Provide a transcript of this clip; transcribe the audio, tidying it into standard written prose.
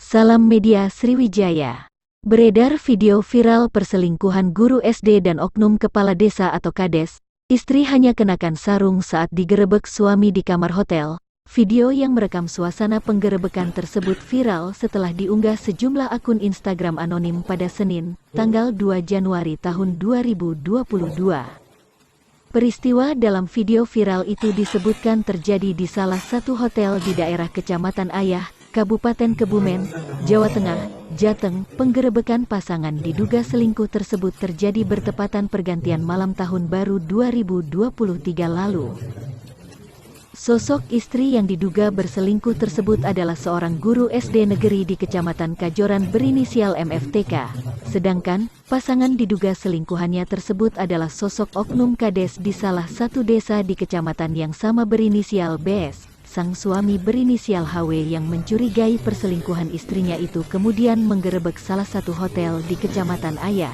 Salam Media Sriwijaya. Beredar video viral perselingkuhan guru SD dan oknum kepala desa atau kades. Istri hanya kenakan sarung saat digerebek suami di kamar hotel. Video yang merekam suasana penggerebekan tersebut viral setelah diunggah sejumlah akun Instagram anonim pada Senin, tanggal 2 Januari tahun 2022. Peristiwa dalam video viral itu disebutkan terjadi di salah satu hotel di daerah Kecamatan Ayah, Kabupaten Kebumen, Jawa Tengah, Jateng. Penggerebekan pasangan diduga selingkuh tersebut terjadi bertepatan pergantian malam Tahun Baru 2023 lalu. Sosok istri yang diduga berselingkuh tersebut adalah seorang guru SD negeri di Kecamatan Kajoran berinisial MFTK. Sedangkan, pasangan diduga selingkuhannya tersebut adalah sosok oknum kades di salah satu desa di kecamatan yang sama berinisial BS. Sang suami berinisial HW yang mencurigai perselingkuhan istrinya itu kemudian menggerebek salah satu hotel di Kecamatan Ayah.